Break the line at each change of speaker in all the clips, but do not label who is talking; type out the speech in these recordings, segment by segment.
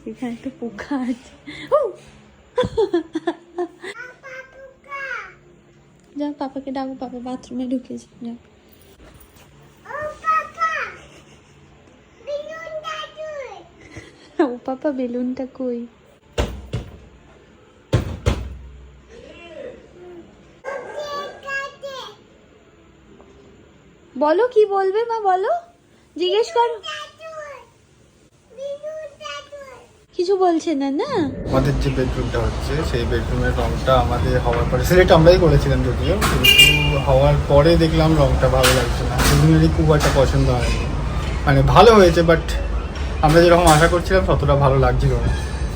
এখানে একটা পোকা আছে। যাও পাপাকে ডাকো, পাপা বাথরুমে ঢুকেছে। যাও। ও পাপা বেলুনটা কই? বলো কি বলবে মা, বলো, জিজ্ঞেস করো। কিছু বলছে না না?
আমাদের যে বেডরুমটা হচ্ছে সেই বেডরুমের রংটা আমাদের হওয়ার পরে, সিলেক্ট আমরাই করেছিলাম যদিও, কিন্তু হওয়ার পরে দেখলাম রংটা ভালো লাগছে না, দুজনেরই খুব একটা পছন্দ হয়নি। মানে ভালো হয়েছে বাট আমরা যেরকম আশা করছিলাম ততটা ভালো লাগছিল না।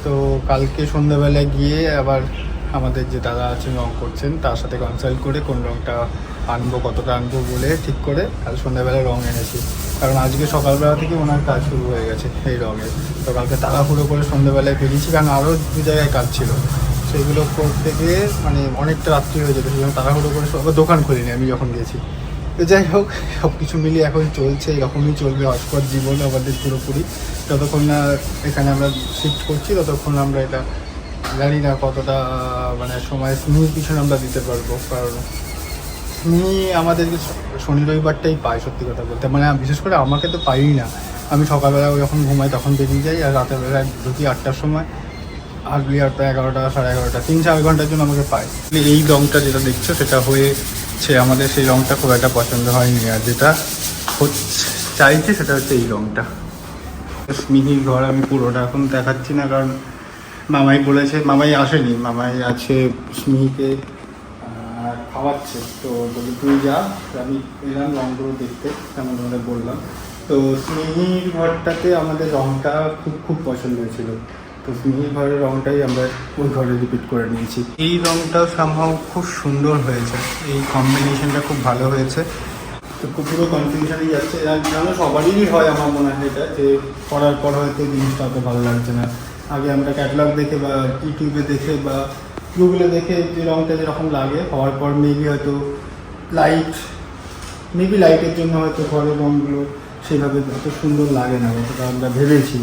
তো কালকে সন্ধ্যাবেলায় গিয়ে আবার আমাদের যে দাদা আছেন রং করছেন তার সাথে কনসাল্ট করে কোন রংটা আনবো, কতটা আনবো বলে ঠিক করে কাল সন্ধ্যাবেলায় রং এনেছি। কারণ আজকে সকালবেলা থেকে ওনার কাজ শুরু হয়ে গেছে এই রঙের। তো কালকে তাড়াহুড়ো করে সন্ধ্যাবেলায় বেরিয়েছি, কারণ আরও দু জায়গায় কাজ ছিল, সেইগুলো করতে গিয়ে মানে অনেকটা রাত্রি হয়ে যেত, সেজন্য তাড়াহুড়ো করে আবার দোকান খুলিনি আমি যখন গেছি। তো যাই হোক, সব কিছু মিলিয়ে এখন চলছে, এরকমই চলবে হটপট জীবন আমাদের পুরোপুরি। যতক্ষণ না এখানে আমরা শিফট করছি ততক্ষণ আমরা এটা জানি না কতটা মানে সময় স্মিহির পিছনে আমরা দিতে পারবো। কারণ স্মিহি আমাদেরকে শনি রবিবারটাই পায় সত্যি কথা বলতে, মানে বিশেষ করে আমাকে তো পাই না। আমি সকালবেলা যখন ঘুমাই তখন বেরিয়ে যাই, আর রাতের বেলা ঢুকি 8টার সময়, হার্ডলি 8টা 11টা 11:30 3-4 ঘন্টার জন্য আমাকে পায়। এই রঙটা যেটা দেখছো সেটা হয়েছে আমাদের, সেই রঙটা খুব একটা পছন্দ হয়নি, আর যেটা চাইছি সেটা হচ্ছে এই রঙটা। স্মিহির ঘর আমি পুরোটা এখন দেখাচ্ছি না, কারণ মামাই বলেছে, মামাই আসেনি, মামাই আছে স্মিহিকে খাওয়াচ্ছে। তো বলি তুই যা, আমি এলাম রঙগুলো দেখতে, তেমন ধরে বললাম। তো স্মিহির ঘরটাতে আমাদের রঙটা খুব পছন্দ হয়েছিল, তো স্মিহির ঘরের রঙটাই আমরা ওই ঘরে রিপিট করে নিয়েছি। এই রঙটাও সম্ভব খুব সুন্দর হয়েছে, এই কম্বিনেশনটা খুব ভালো হয়েছে। তো পুরো কনফিউশনই যাচ্ছে, জানো সবারই হয় আমার মনে হয় এটা, যে করার পর হয়তো জিনিসটা অত ভালো লাগছে না। আগে আমরা ক্যাটালগ দেখে বা ইউটিউবে দেখে বা গুগলে দেখে যে রঙটা যেরকম লাগে, হওয়ার পর মেবি হয়তো লাইটের জন্য হয়তো ঘরের রঙগুলো সেভাবে এত সুন্দর লাগে না, অতটা আমরা ভেবেছি।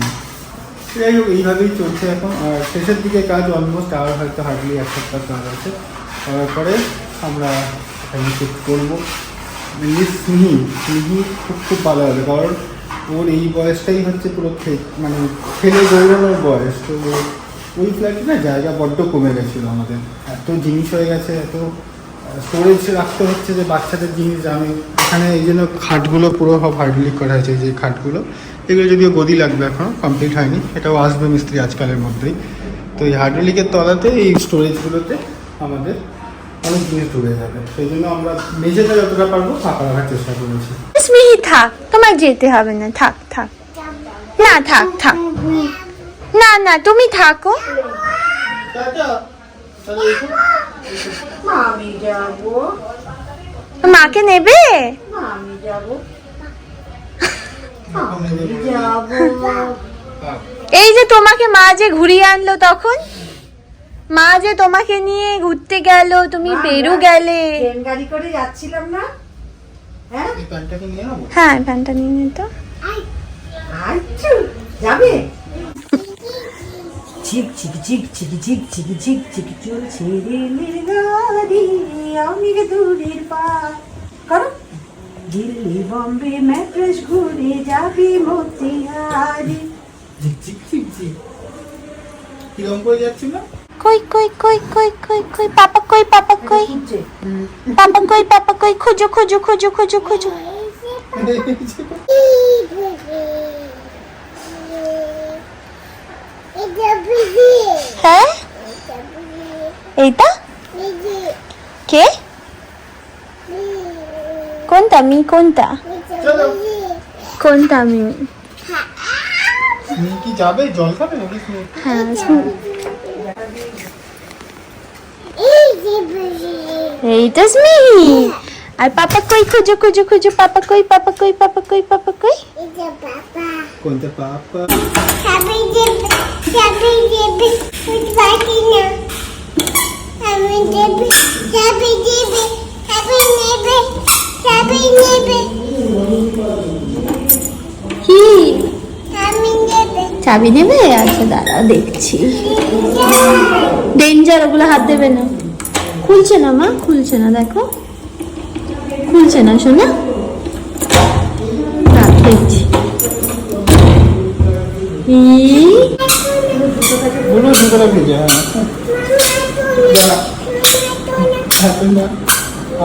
যাই হোক, এইভাবেই চলছে এখন। আর শেষের দিকে কাজ অলমোস্ট, আর হয়তো হার্ডলি 1 সপ্তাহ কাজ আছে, করার পরে আমরা এখানে শিফট করবো। স্মিহি খুব ভালো হবে, কারণ ওর এই বয়সটাই হচ্ছে পুরো মানে খেলে দৌড়ানোর বয়স। তো ওই ফ্ল্যাটে না জায়গা বড্ড কমে গেছিলো আমাদের, এত জিনিস হয়ে গেছে, এত স্টোরেজ রাখতে হচ্ছে যে বাচ্চাদের জিনিস। আমি এখানে এই জন্য খাটগুলো পুরো সব হার্ডলিক করা হয়েছে, যে খাটগুলো এগুলো যদিও গদি লাগবে, এখনও কমপ্লিট হয়নি, এটাও আসবে মিস্ত্রি আজকালের মধ্যেই। তো এই হার্ডলিকের তলাতে এই স্টোরেজগুলোতে আমাদের অনেক জিনিস ঢুকে যাবে, সেই জন্য আমরা নিজেদের যতটা পারবো ফাঁকা রাখার চেষ্টা করেছি।
স্মিহি থাক, তোমার যেতে হবে না, থাক না, থাক না তুমি থাকো। মাকে নেবে? এই যে তোমাকে মা যে ঘুরিয়ে আনলো, তখন মা যে তোমাকে নিয়ে ঘুরতে গেল, তুমি পেরু গেলে,
গাড়ি করে যাচ্ছিলাম না?
হ্যাঁ প্যান্টটা নিয়ে নিত।
যাবে? ঝিক ঝিক ঝিক ঝিক ঝিক ঝিক ঝিক ঝিক চলছে রেলের গাড়ি, আমি দূরের পার করো, দিল্লি বম্বে ম্যাড্রাস ঘুরে যাবি মতিহারি।
ঝিক ঝিক ঝিক ঝিক কিরকম করে যাচ্ছিল?
কই পাপা কই খোঁজো। হ্যাঁ এইটা কে? কোনটা আমি?
স্মিহি কি যাবে? জল খাবে নাকি?
হ্যাঁ এইটা স্মিহি। আর পাপা কই? খোঁজো পাপা কই?
কোনটা পাপা?
কি চাবি নেবে? আচ্ছা দাঁড়াও দেখছি। ডেঞ্জার, ওগুলো হাত দেবে না। খুলছে না মা, খুলছে না, দেখো খুলছে না শোনা। দেখছি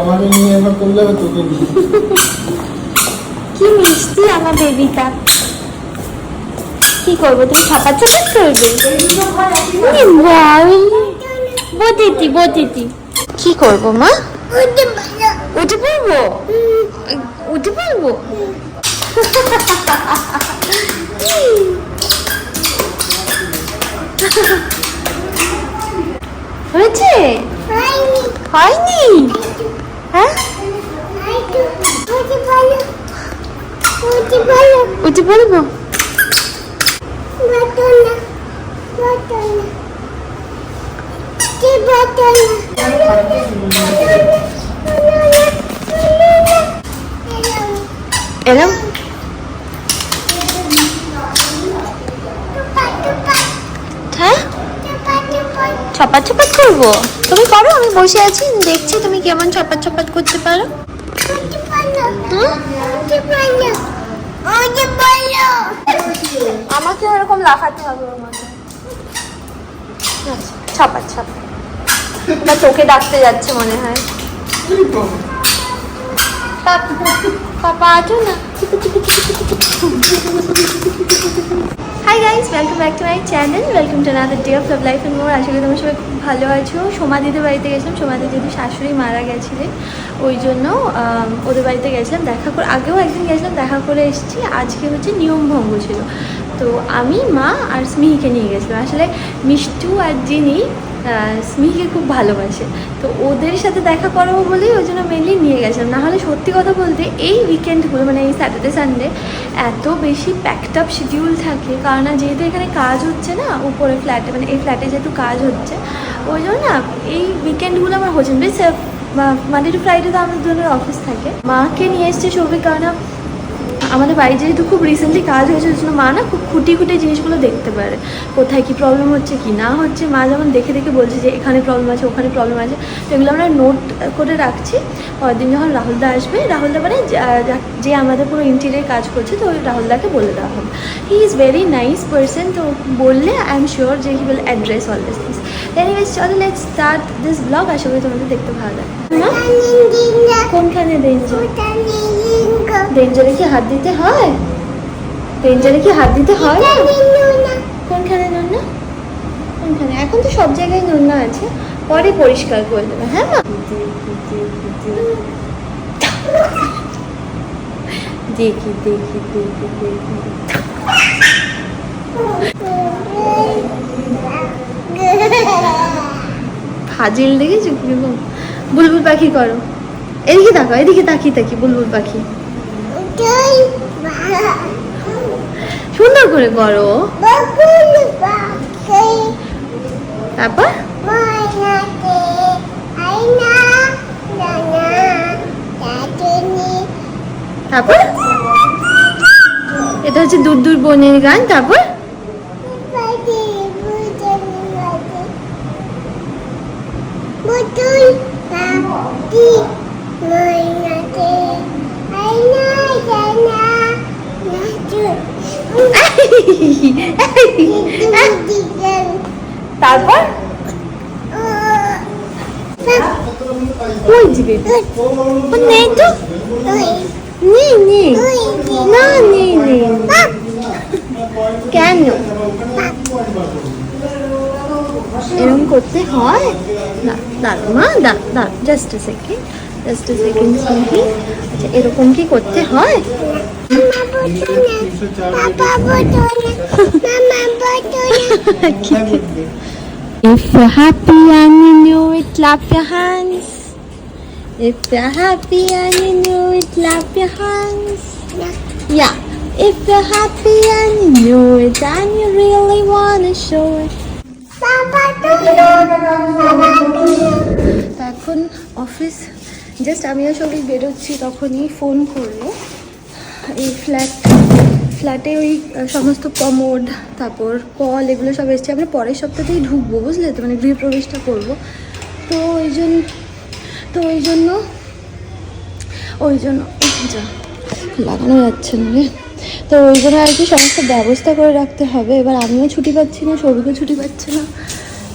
আমাকে নিয়ে এবার করলে তোকে
কি মিষ্টি আমার বেবিটা। কি করবো, তুমি ছাপার ছাপার করবে? বটিতি বটিতি। কি করবো মা? উঠে পড়বো, উঠে পড়বো। হয়েছে? হয়নি? হ্যাঁ উঠে পড়বো। এরম হ্যাঁ, ছপাত ছপাত করবো? তুমি করো, আমি বসে আছি দেখছি তুমি কেমন ছপাত ছপাত করতে পারো। আমাকে এরকম লাফাতে হবে ওর মধ্যে। ছপাত ছপাত, বা তোকে ডাকতে যাচ্ছে মনে হয়। পাপা আছো না? Hi guys, welcome back to my channel, welcome to another day of love life and more. আশা করি তোমরা সবাই খুব ভালো আছো। সোমাদিদের বাড়িতে গেছিলাম, সোমাদি যদি শাশুড়ি মারা গেছিলেন ওই জন্য ওদের বাড়িতে গেছিলাম দেখা করে। আগেও একদিন গেছিলাম, দেখা করে এসেছি। আজকে হচ্ছে নিয়ম ভঙ্গ ছিল, তো আমি, মা আর স্মিহিকে নিয়ে গেছিলাম। আসলে মিষ্টু আর জিনি স্মিহিকে খুব ভালোবাসে, তো ওদের সাথে দেখা করাবো বলেই ওই জন্য মেনলি নিয়ে গেছিলাম। নাহলে সত্যি কথা বলতে এই উইকেন্ডগুলো মানে এই স্যাটারডে সানডে এত বেশি প্যাকড আপ শিডিউল থাকে, কারণ যেহেতু এখানে কাজ হচ্ছে না উপরে ফ্ল্যাটে, মানে এই ফ্ল্যাটে যেহেতু কাজ হচ্ছে ওই জন্য না এই উইকেন্ডগুলো আমার হচ্ছে বেশ। মানডে টু ফ্রাইডে তো আমাদের জন্য অফিস থাকে। মাকে নিয়ে এসছে সৌভিক, কারণ আমাদের বাড়ি যেহেতু খুব রিসেন্টলি কাজ হয়েছে ওই জন্য মা না খুব খুঁটি খুঁটে জিনিসগুলো দেখতে পারে, কোথায় কী প্রবলেম হচ্ছে কি না হচ্ছে। মা যেমন দেখে দেখে বলছে যে এখানে প্রবলেম আছে, ওখানে প্রবলেম আছে, তো এগুলো আমরা নোট করে রাখছি। পরের দিন যখন রাহুলদা আসবে, রাহুলদা মানে যে আমাদের পুরো ইন্টেরিয়ার কাজ করছে, তো ওই রাহুলদাকে বলে দেওয়া হবে। He is very nice person, তো বললে আই এম শিওর যে he will address all this things. Anyways চলো লেটস স্টার্ট দিস ব্লগ। আশা করি তোমাদের দেখতে ভালো লাগে। কোনখানে ডেঞ্জার? ডেঞ্জারে কি হাত দিতে হয়? ডেঞ্জারে কি হাত দিতে হয়? কোনখানে নোনা? কোনখানে? এখন তো সব জায়গায় নোনা আছে, পরে পরিষ্কার করে দেবে। হ্যাঁ মা, দেখি দেখি দেখি দেখি। ফাজিল দেখেছো কিরকম? বুলবুল পাখি করো, এদিকে তাকাও, এদিকে তাকিয়ে তাকি বুলবুল পাখি সুন্দর করে করো। তারপর তারপর এটা হচ্ছে দূর দূর বনের গান। তারপর তারপর ওই দিকে নেই তো, নেই নেই না, নেই নেই। কেন এরকম করতে হয়? দাঁড়ো মা, দাঁড়ো, just a second, just a second. আচ্ছা এরকম কি করতে হয়? If you're happy and you know it, clap your hands. If you're happy and you know it, clap your hands. Yeah. If you're happy and you know it and you really wanna show it. এখন office just আমিও সবাই বেরোচ্ছি, তখনই phone করলো। এই flat ফ্ল্যাটে ওই সমস্ত কমোড, তারপর কল, এগুলো সব এসছে। আমরা পরের সপ্তাহতেই ঢুকবো, বুঝলে তো, মানে গৃহপ্রবেশটা করবো। তো ওই জন্য যা লাগানো যাচ্ছে না রে, তো ওই জন্য আর কি সমস্ত ব্যবস্থা করে রাখতে হবে। এবার আমিও ছুটি পাচ্ছি না, সৌভিকও ছুটি পাচ্ছে না,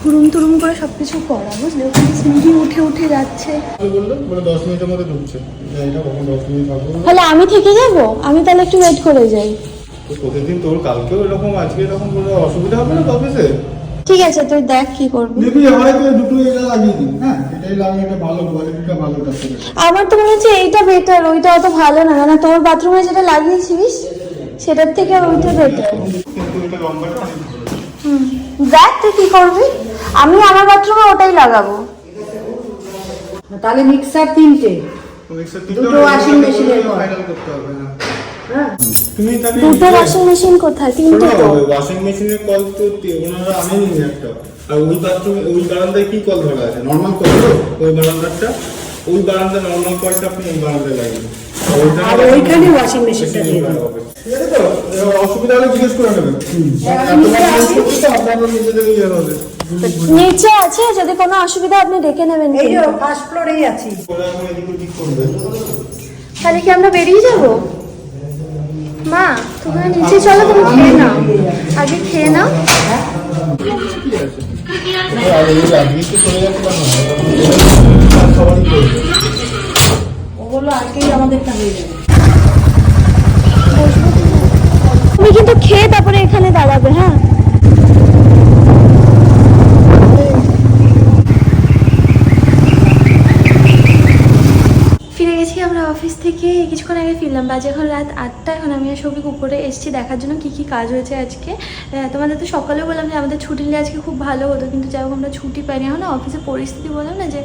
হুড়ুম তুড়ুম করে সব কিছু করা, বুঝলে। ওখানে সিঁড়ি উঠে যাচ্ছে।
বললো মানে 10 মিনিটের মধ্যে ঢুকছে, এটা কখন 10 মিনিট থাকবো।
তাহলে আমি থেকে যাবো, আমি তাহলে একটু ওয়েট করে যাই।
তো প্রতিদিন তোর কালকেও এরকম আজকে এরকম কোনো অসুবিধা হবে না অফিসে?
ঠিক আছে, তুই দেখ কি করবি।
দেখবি হয়তো দুটো এটা লাগিয়ে দিন, হ্যাঁ এটাই লাগিয়ে, এটা ভালো, কোয়ালিটিটা ভালো থাকবে।
আমার তো মনে হচ্ছে এইটা বেটার, ওইটা অত ভালো না। মানে তোর বাথরুমে যেটা লাগিয়েছিস সেটার থেকে ওইটা বেটার।
কিন্তু এটা লম্বাটা অনেক ভালো।
দেখ তুই কি করবি, আমি আমার বাথরুমে ওটাই লাগাবো।
তাহলে মিক্সার 3টে, দুটো ওয়াশিং মেশিনের কল।
ফাইনাল করতে হবে।
হ্যাঁ
তুমি তাহলে
দুটো ওয়াশিং মেশিন কোথায়? 3টে তো।
ওয়াশিং মেশিনের কল তো ওনারা আনেনি একটা। আর ওই বাথরুমে ওই বারান্দায় কি কল ধরা আছে? নরমাল কল তো ওই বারান্দাটা, ওই বারান্দায় নরমাল কলটা আপনি ওই বারান্দায় লাগিয়ে দিন।
আর ওইখানে ওয়াশিং মেশিনটা দিয়ে দিন।
ঠিক আছে তো, অসুবিধা হলে জিজ্ঞেস করে নেবেন। আপনারা নিজেদের ইয়ে হবে।
নিচে আছে, যদি কোনো অসুবিধা আপনি ডেকে নেবেন।
এই যে ফার্স্ট ফ্লোরেই আছি।
ওরা এখন এদিক ওদিক করবে।
তাহলে কি আমরা বেরিয়ে যাব? মা তোমরা নিচে চলো, তুমি খেয়ে নাও, আগে খেয়ে নাও।
কি আছে? আর এই লাগিয়ে তো চলে যাচ্ছে না, সবারই করবে।
ওগুলো আগেই আমাদেরটা হয়ে যাবে।
তুমি কিন্তু খেয়ে তারপরে এখানে দাঁড়াবে, হ্যাঁ। ফিরে গেছি আমরা অফিস থেকে, কিছুক্ষণ আগে ফিরলাম। বাজে এখন রাত 8টা। এখন আমি আর সৌভিক উপরে এসেছি দেখার জন্য কি কি কাজ হয়েছে আজকে। তোমাদের তো সকালেও বললাম যে আমাদের ছুটি নিলে আজকে খুব ভালো হতো, কিন্তু যাই হোক আমরা ছুটি পাইনি। এখন না অফিসের পরিস্থিতি বললাম না যে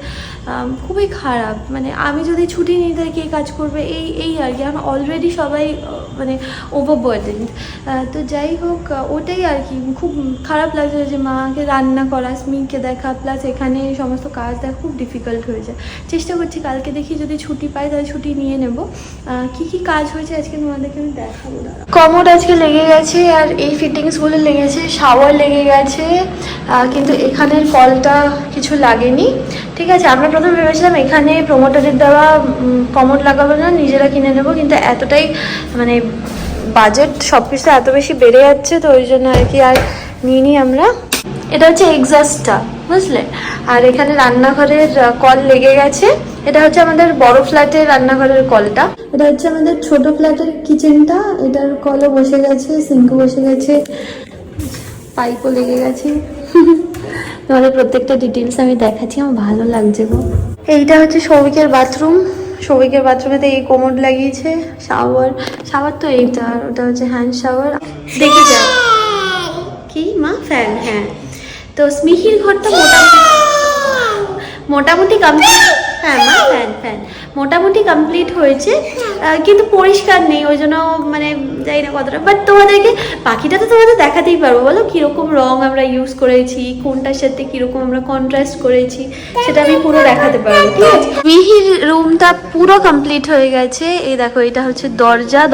খুবই খারাপ। মানে আমি যদি ছুটি নিই তাহলে কে কাজ করবে, এই আর কি। এখন অলরেডি সবাই মানে ওভারবার্ডেন্ড। তো যাই হোক, ওটাই আর কি খুব খারাপ লাগছে যে মাকে রান্না করা, স্মিকে দেখা, প্লাস এখানে সমস্ত কাজ দেখা খুব ডিফিকাল্ট হয়ে যায়। চেষ্টা করছি কালকে দেখি যদি ছুটি পাই তাহলে ছুটি নিয়ে নেব। কি কাজ হয়েছে আজকে তোমাদেরকে আমি দেখাবো। কমোড আজকে লেগে গেছে, আর এই ফিটিংসগুলো লেগেছে, শাওয়ার লেগে গেছে, কিন্তু এখানের কলটা কিছু লাগেনি। ঠিক আছে, আমরা প্রথমে ভেবেছিলাম এখানে প্রোমোটারের দেওয়া কমোড লাগাবো না, নিজেরা কিনে নেবো, কিন্তু এতটাই মানে বাজেট সব কিছু এত বেশি বেড়ে যাচ্ছে, তো ওই জন্য আর কি আর নিইনি আমরা। এটা হচ্ছে এক্সস্টটা, বুঝলে। আর এখানে রান্নাঘরের কল লেগে গেছে। এটা হচ্ছে আমাদের বড় ফ্ল্যাটের রান্নাঘরের কলটা, এটা হচ্ছে আমাদের ছোট ফ্ল্যাটের কিচেনটা। এটার কলও বসে গেছে, সিঙ্কও বসে গেছে, পাইপও লেগে গেছে। তোমাদের প্রত্যেকটা ডিটেলস আমি দেখাচ্ছি, আমার ভালো লাগছে গো। এইটা হচ্ছে সৌভিকের বাথরুম। সৌভিকের বাথরুমেতে এই কোমোড লাগিয়েছে। শাওয়ার তো এইটা, ওটা হচ্ছে হ্যান্ড শাওয়ার। দেখে যায় কি মা, ফ্যান, হ্যাঁ। তো স্মিহির ঘরটা মোটামুটি কমপ্লিট। হ্যাঁ মা, ফ্যান মোটামুটি কমপ্লিট হয়েছে, কিন্তু পরিষ্কার নেই, ওই জন্য মানে যাই না কতটা। বাট তোমাদেরকে বাকিটা তো তোমাদের দেখাতেই পারবো। বলো কীরকম রং আমরা ইউজ করেছি, কোনটার সাথে কীরকম আমরা কন্ট্রাস্ট করেছি, সেটা আমি পুরো দেখাতে পারবো। ঠিক আছে, মিহির রুমটা পুরো কমপ্লিট হয়ে গেছে। এই দেখো, এটা হচ্ছে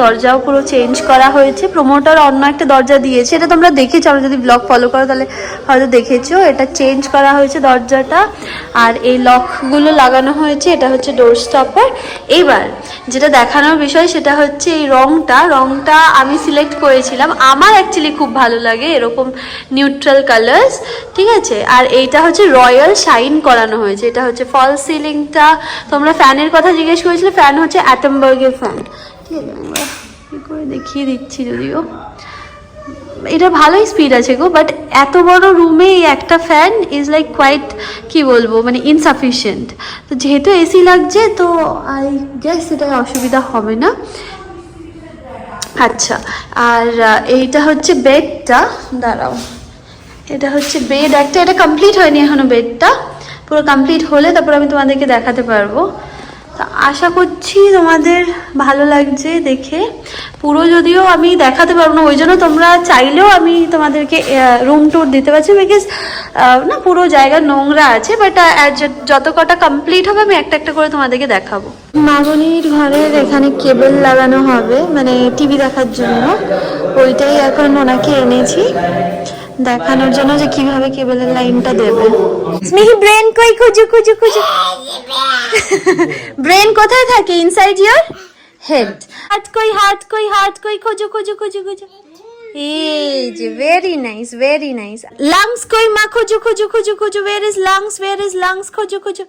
দরজাও পুরো চেঞ্জ করা হয়েছে। প্রমোটার অন্য একটা দরজা দিয়েছে, এটা তোমরা দেখেছো, আমরা যদি ব্লগ ফলো করো তাহলে হয়তো দেখেছো। এটা চেঞ্জ করা হয়েছে দরজাটা, আর এই লকগুলো লাগানো হয়েছে। এটা হচ্ছে ডোর স্টপার। এইবার যেটা দেখানোর বিষয় সেটা হচ্ছে এই রংটা আমি সিলেক্ট করেছিলাম। আমার অ্যাকচুয়ালি খুব ভালো লাগে এরকম নিউট্রাল কালার্স, ঠিক আছে। আর এইটা হচ্ছে রয়্যাল শাইন করানো হয়েছে। এটা হচ্ছে ফল সিলিংটা। তোমরা ফ্যানের কথা জিজ্ঞেস করেছিলে, ফ্যান হচ্ছে অ্যাটমবার্গের ফ্যান। ঠিক আছে, আমরা কী করে দেখিয়ে দিচ্ছি, যদিও এটা ভালোই স্পিড আছে গো, বাট এত বড় রুমে এই একটা ফ্যান ইজ লাইক কোয়াইট, কি বলবো, মানে ইনসাফিসিয়েন্ট। তো যেহেতু এসি লাগছে, তো আই গেস এটা অসুবিধা হবে না। আচ্ছা, আর এইটা হচ্ছে বেডটা, দাঁড়াও, এটা হচ্ছে বেড একটা, এটা কমপ্লিট হয়নি এখনো, বেডটা পুরো কমপ্লিট হলে তারপর আমি তোমাদেরকে দেখাতে পারবো। তো আশা করছি তোমাদের ভালো লাগছে দেখে। পুরো যদিও আমি দেখাতে পারবো না, ওই জন্য তোমরা চাইলেও আমি তোমাদেরকে রুম ট্যুর দিতে পারছি, বিকজ না পুরো জায়গা নোংরা আছে, বাট যত কটা কমপ্লিট হবে আমি একটা একটা করে তোমাদেরকে দেখাবো। মামনির ঘরের এখানে কেবল লাগানো হবে, মানে টিভি দেখার জন্য, ওইটাই এখন ওনাকে এনেছি দেখানোর জন্য যে কিভাবে কেবলের লাইনটা দেবে। স্মিহি ব্রেন কই, খুঁজু খুঁজু খুঁজু। ব্রেন কোথায় থাকে? Inside your head. হাত কই, হাত কই, হাত কই, খুঁজু খুঁজু খুঁজু খুঁজু। এই যে very nice, very nice. Lungs কই মা, খুঁজু খুঁজু খুঁজু খুঁজু। Where is lungs, where is lungs, খুঁজু খুঁজু।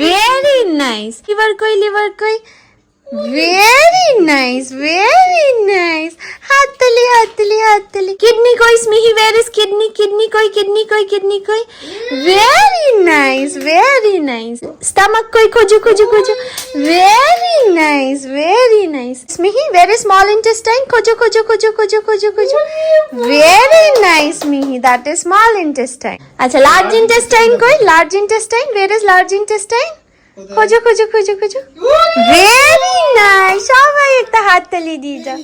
Very nice. লিভার কই, লিভার কই। Very nice, very nice. হাত তালি, হাত তালি, হাত তালি। কিডনি কই Smihi, where is kidney, kidney কই, কিডনি কই, কিডনি কই। Very nice, very nice. Stomach কই, খুঁজু খুঁজু খুঁজু। Very nice, very nice. Smihi, where is small intestine, খুঁজু খুঁজু খুঁজু খুঁজু খুঁজু খুঁজু। Very nice Mihi, that is small intestine. আচ্ছা লার্জ ইন্টেস্টাইন কই, large intestine, where is large intestine. খুঁজো খুঁজো খুঁজো খুঁজো। ভেরি নাইস, সবাই একটা হাত তালি দিয়ে যাও।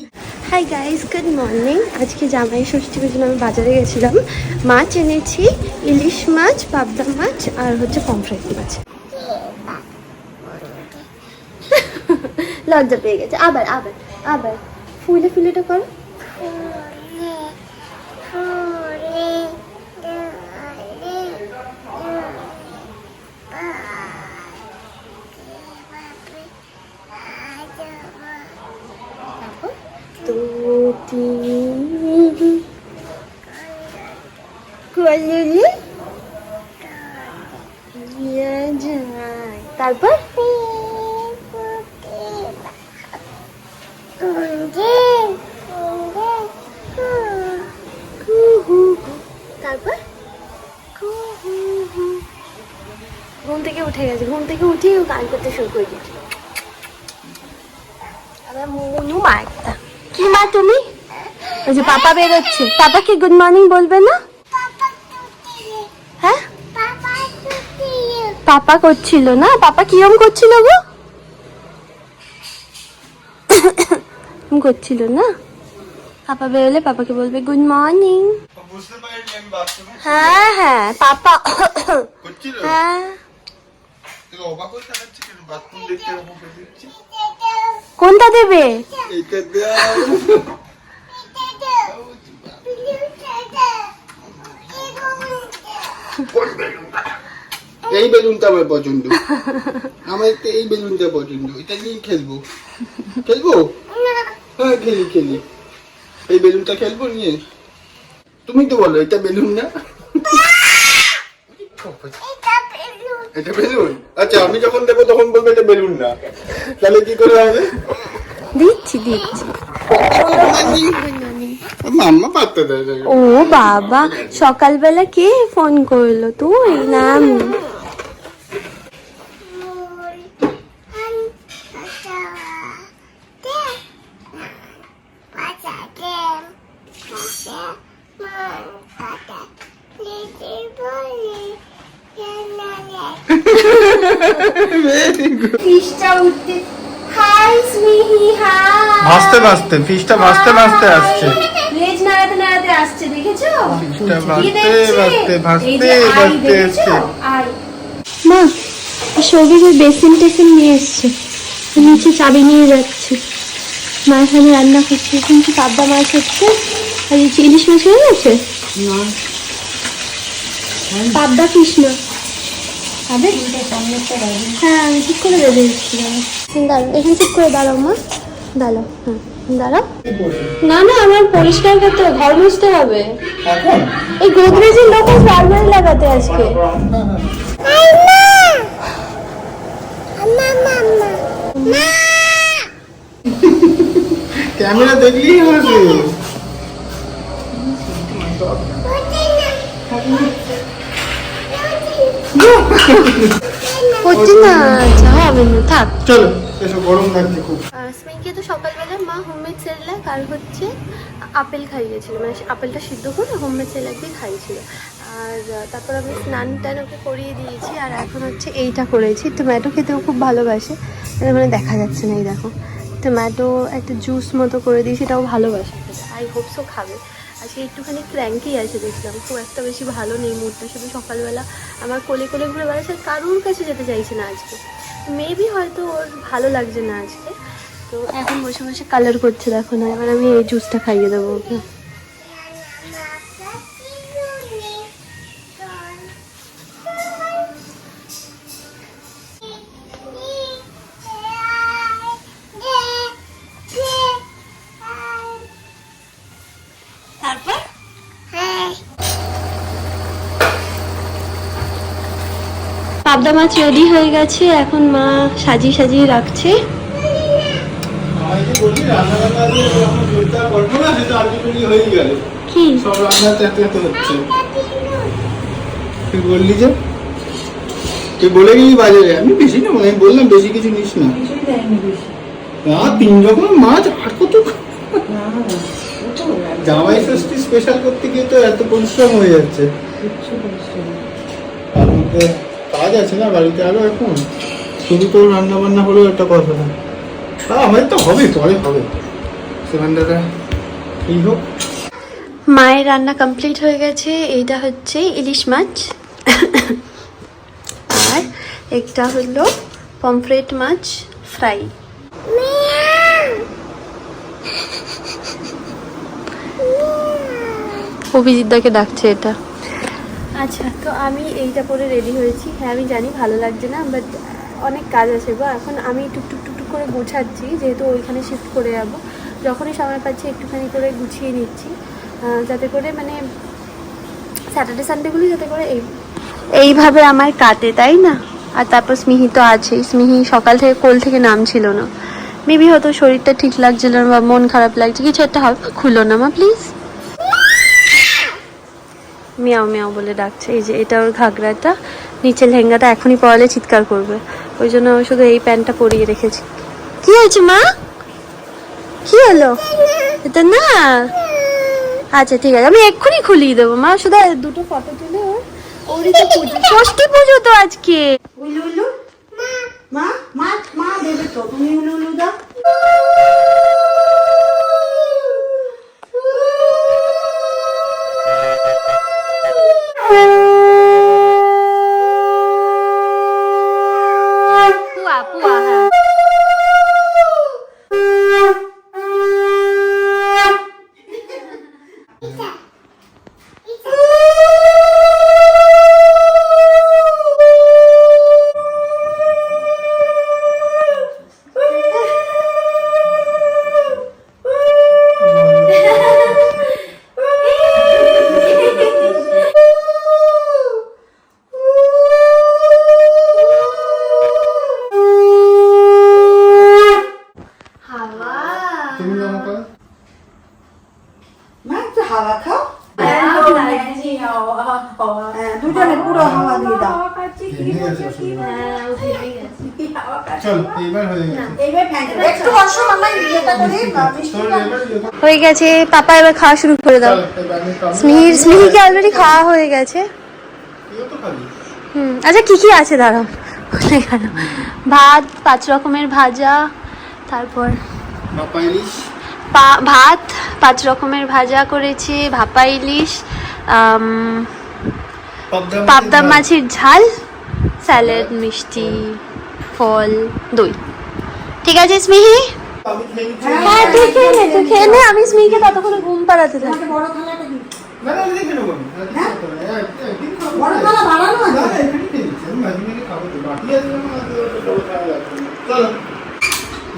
Hi guys, good morning. আজকে জামাই ষষ্ঠীর জন্য আমি বাজারে গেছিলাম, মাছ এনেছি, ইলিশ মাছ, পাবদা মাছ আর হচ্ছে পমফ্রেট মাছ। লজ্জা পেয়ে গেছে, আবার আবার আবার ফুলে ফুলেটা করো। তারপর তারপর ঘুম থেকে উঠে গেছে, ঘুম থেকে উঠেই গান করতে শুরু করে দিয়েছে। আবার মনু মা একটা। কি মা তুমি? ওই যে পাপা বেরোচ্ছে, পাপাকে গুড মর্নিং বলবে না? হ্যাঁ পাপা করছিল না, পাপা কিরম করছিল গো? করছিল না। পাপা বেরোলে পাপাকে বলবে গুড মর্নিং। হ্যাঁ হ্যাঁ পাপা। হ্যাঁ কোনটা দেবে?
এই বেলুনটা আমার পছন্দ, আমার এই বেলুনটা পছন্দ, এটা নিয়ে খেলবো। খেলবো? হ্যাঁ খেলি খেলি। এই বেলুনটা খেলবো নিয়ে। তুমি তো বলো এটা বেলুন না। এটা বেলুন? আচ্ছা আমি যখন দেবো তখন বলবো এটা বেলুন না, তাহলে কি করে হবে?
দিচ্ছি দিচ্ছি।
মাম্মা পাত্তা দেয়।
ও বাবা, সকালবেলা কে ফোন করলো? তুই না আমি?
ভাসতে ভাসতে ফিশটা ভাসতে ভাসতে আসছে।
লেজ নাড়াতে নাড়াতে আসছে, দেখেছো?
ফিশটা ভাসতে ভাসতে ভাসতে ভাসতে আসছে।
মা সৌভিক ওই বেসিন টেসিন নিয়ে এসছে, নিচে চাবি নিয়ে যাচ্ছে। মা এখানে রান্না করছে, কিন্তু পাবদা মাছ হচ্ছে আর ইলিশ মাছ হয়ে গেছে। পাবদা ফিশ না, হ্যাঁ আমি ঠিক করে বেঁধে দিচ্ছিলাম। দাঁড়াও এখানে ঠিক করে দাঁড়াও মা, দাঁড়াও। হ্যাঁ দাঁড়াও। না না আমার পরিষ্কার করতে হবে, ঘর মুছতে হবে। এই গোদরেজের লোক আলমারি লাগাতে আজকে।
ক্যামেরা দেখলেই হবে।
হচ্ছে না, আচ্ছা হবে না, থাক
চলো এসো, গরম লাগছে খুব।
স্মিনকে তো সকালবেলা মা হোমমেড সেরেলাক আর হচ্ছে আপেল খাইয়েছিল, মানে আপেলটা সিদ্ধ করে হোমমেড সেরেলাক দিয়ে খাইয়েছিল। আর তারপর আমি স্নান টান ওকে করিয়ে দিয়েছি। আর এখন হচ্ছে এইটা করেছি, টমেটো খেতেও খুব ভালোবাসে, মানে দেখা যাচ্ছে না, এই দেখো টমেটো একটা জুস মতো করে দিয়েছি, সেটাও ভালোবাসে, আই হোপ সো খাবে। আজকে একটুখানি ক্র্যাঙ্কি আছে দেখলাম, খুব একটা বেশি ভালো নেই মুডটা, শুধু সকালবেলা আমার কোলে কোলে ঘুরে বেড়াচ্ছে, কারোর কাছে যেতে চাইছে না আজকে, মেবি হয়তো ওর ভালো লাগছে না আজকে। তো এখন বসে বসে কালার করছে, দেখো না, এবার আমি এই জুসটা খাইয়ে দেবো ওকে। পাবদা মাছ রেডি হয়ে গেছে, এখন মা সাজিয়ে সাজিয়ে রাখছে।
আমাকে বলি রান্না বান্না দিয়ে যখন জোরদার করবো না, সেটা আলটিমেটলি হয়ে গেল।
কি
সব রান্না তেতে হচ্ছে। তুই বললি যে তুই বলে গেলি বাজারে, আমি বেশি না, আমি বললাম বেশি কিছু নিস না।
কিছুই দেয়নি বেশি।
না 3 রকম মাছ আর কত।
না, ও তো
জামাই ষষ্ঠী স্পেশাল করতে গিয়ে তো এত পরিশ্রম হয়ে যাচ্ছে।
কিচ্ছু করছে না।
তার মধ্যে কাজ আছে না বাড়িতে আরো এখন, শুধু তো রান্না বান্না হলেও একটা কথা না। আমাদের তো হবে, পরে হবে, সিলিন্ডারটা এই হোক।
মায়ের রান্না কমপ্লিট হয়ে গেছে। এইটা হচ্ছে ইলিশ মাছ, আর একটা হলো পমফ্রেট মাছ ফ্রাই। অভিজিৎদাকে ডাকছে এটা। আচ্ছা, তো আমি এইটা পরে রেডি হয়েছি। হ্যাঁ আমি জানি ভালো লাগছে না, বাট অনেক কাজ আছে গো। এখন আমি টুকটুক টুকটুক করে গোছাচ্ছি, যেহেতু ওইখানে শিফট করে যাবো। যখনই সময় পাচ্ছি একটুখানি করে গুছিয়ে নিচ্ছি, যাতে করে মানে স্যাটারডে সানডেগুলি যাতে করে এইভাবে আমার কাটে, তাই না? আর তারপর স্মিহি তো আছেই, স্মিহি সকাল থেকে কোল থেকে নামছিল না, মেবি হয়তো শরীরটা ঠিক লাগছিল না বা মন খারাপ লাগছে, কিছু একটা হবে। খুলো না মা প্লিজ। মিয়াও মিয়াও বলে ডাকছে। এই যে এটা ওর ঘাগরাটা, নিচের লেহেঙ্গাটা এখনই পরালে চিৎকার করবে, ওই জন্য আমি শুধু এই প্যান্টটা পরিয়ে রেখেছি। কি হয়েছে মা? কি হলো? এটা না, আচ্ছা ঠিক আছে, আমি এক্ষুনি খুলিয়ে দেবো মা, শুধু দুটো ফটো তুলে ওরই তো পুজো, ষষ্ঠী পুজো তো আজকে।
উলু উলু মা মা মা দেবে তো, তুমি উলু উলু দাও।
পুয়া পুয়া, হ্যাঁ।
তুমি জানো কর।
মা একটু হাওয়া খাও। হ্যাঁ, দুজনে পুরো হাওয়া দিয়ে দাও।
চল এইবার হয়ে গেছে।
এইবার ফ্যান একটু বসো, মামা ইয়েটা করে মিষ্টিটা।
হয়ে গেছে, পাপা এবার খাওয়া শুরু করে দাও। স্মিহিকে অলরেডি খাওয়া হয়ে গেছে। আচ্ছা কি কি আছে দাঁড়াও, ভাত 5 রকমের ভাজা, তারপর
বাপা ইলিশ,
ভাত 5 রকমের ভাজা করেছে, ভাপা ইলিশ, পাবদা মাছের ঝাল, স্যালাড, মিষ্টি, ফল, দই। ঠিক আছে স্মিহি? হ্যাঁ তুই খেয়ে নে, তুই খেয়ে নে, আমি স্মিহিকে ততক্ষণে ঘুম পাড়াতে থাকি।
তোমাকে বড় থালাটা দিই।
না না দেখে নেবো আমি।
হ্যাঁ?
একদিন খাবো।
বড় থালা বাড়ানো
না
আছে।
এখানেই খেয়ে নিচ্ছি, আমি মাঝে মাঝে খাবো তো, বাকি আছে না, বড় থালা লাগবে না। চলো।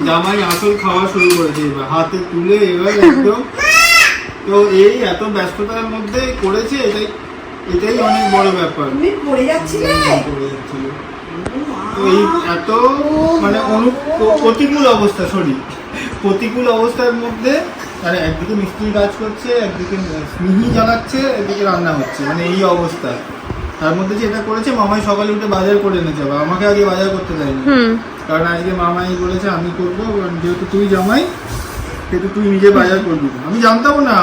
জামাই আসল খাওয়া শুরু করেছে এবার, হাতে তুলে এবার একদম। তো এই এত ব্যস্ততার মধ্যে করেছে, এটাই অনেক বড় ব্যাপার।
তুমি পড়ে যাচ্ছিলে।
পড়ে যাচ্ছিল। তো এই এত মানে প্রতিকূল অবস্থা, প্রতিকূল অবস্থার মধ্যে, মানে একদিকে মিস্ত্রি কাজ করছে, একদিকে স্মিহি জ্বালাচ্ছে, একদিকে রান্না হচ্ছে, মানে এই অবস্থা। তার মধ্যে যেটা করেছে, মামাই সকালে উঠে বাজার করে এনেছে, বা আমাকে আগে বাজার করতে দেয়নি, কারণ আজকে মামাই বলেছে আমি করবো, যেহেতু তুই জামাই সেহেতু তুই নিজে বাজার করবি। আমি জানতাম না,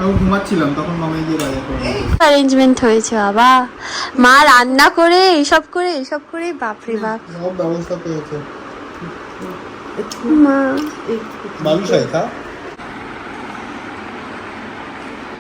আমি ঘুমাচ্ছিলাম তখন মামাই গিয়ে বাজার করে নিয়ে এসেছে।
অ্যারেঞ্জমেন্ট হয়েছে বাবা, মা রান্না করে এইসব করে বাপরে বাপ।
সব ব্যবস্থা পেয়েছে।
মা
বালুশাই খা।